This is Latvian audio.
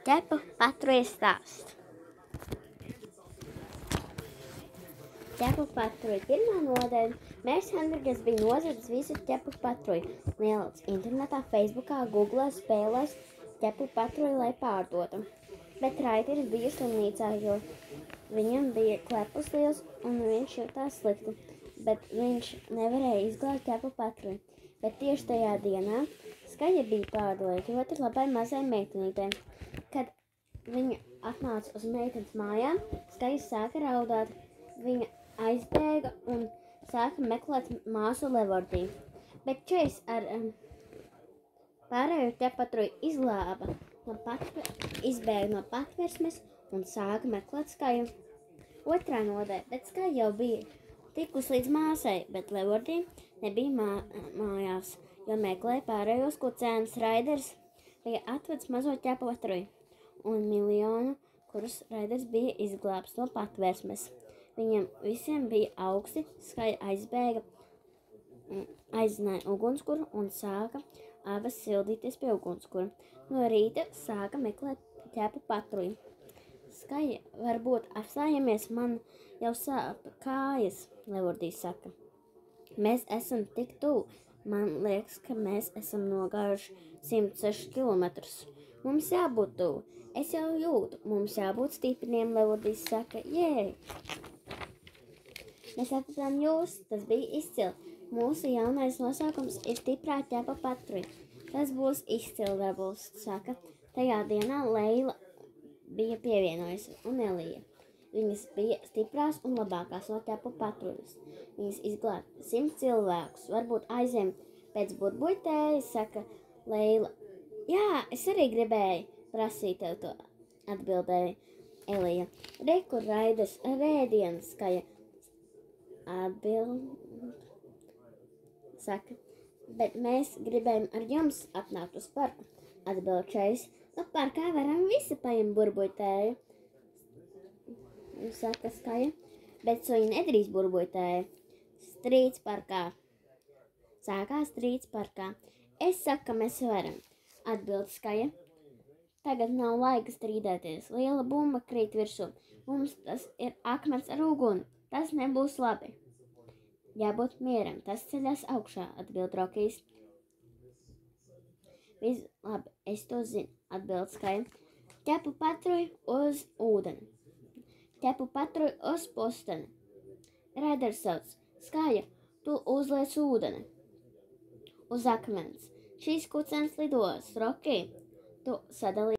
Ķepu patruļu stāsts. Ķepu patruļu pirmā nodaļa. Mērs Hendrigas bija nozadzis visu ķepu patruļu. Lielāks internetā, Facebookā, Googlē spēlēs ķepu patruļu, lai pārdotu. Bet Raiteris bija slimnīcā, jo viņam bija klepus liels un viņš jutās slikti. Bet viņš nevarēja izglābt ķepu patruļu. Bet tieši tajā dienā Skaja bija pārdolēta ļoti labai mazai meitenītei. Kad viņa atnāca uz meitenes mājām, Skaja sāka raudāt. Viņa aizbēga un sāka meklēt māsu Levordī. Bet Čejs ar pārējo ķepu patruļu izglāba izbēga no patversmes un sāka meklēt Skaju. Otrā nodaļa, bet Skaja jau bija tikus līdz māsai, bet Levordī nebija mājās, jo meklēja pārējos kucēnus. Raiders bija atvedis mazo ķepu patruļu un miljonu, kurus Raiders bija izglābs no patversmes. Viņiem visiem bija augsti. Skaja aizbēga, aizināja ugunskura un sāka abas sildīties pie ugunskura. No rīta sāka meklēt ķepu patruļu. Skaja, varbūt apstājamies, man jau sāp kājas, Levordīs saka. Mēs esam tik tuvu. Man liekas, ka mēs esam nogājuši 106 kilometrus. Mums jābūt tuvu. Es jau jūtu, mums jābūt stipriem, Levordīs saka. Jē! Mēs atradām jūs, tas bija izcili. Mūsu jaunais nosaukums ir stiprā ķepa patruļa. Tas būs izcili, Rebels saka. Tajā dienā Leila bija pievienojusi un Elija. Viņas bija stiprās un labākās no ķepu patruļas. Viņas izglāba 100 cilvēkus. Varbūt aiziem pēc burbuļtējas, saka Leila. Jā, es arī gribēju prasīt tev to, atbildēja Elija. Re, kur Raiders rēdienas, Skaja saka. Bet mēs gribējam ar jums atnākt uz parku, atbild Čejs. Nu, parkā varam visi paņemt burbuļtēju, saka Skaja. Bet suņi nedrīkst burbuļtēju. Strīds parkā. Sākās strīds parkā. Es saku, ka mēs varam, atbild Skaja. Tagad nav laika strīdēties. Liela bumba krīt virsū. Mums tas ir akmens ar uguni. Tas nebūs labi. Jābūt mieram. Tas ceļās augšā, atbild Rokijs. Viss labi, es to zinu, atbild Skaja. Ķepu patruļu uz ūdeni. Ķepu patruļu uz posteni. Raiders sauc. Skaja, tu uzliec ūdeni. Uz akmens. Šīs kucēns lidos. Rokij, tu sadalī.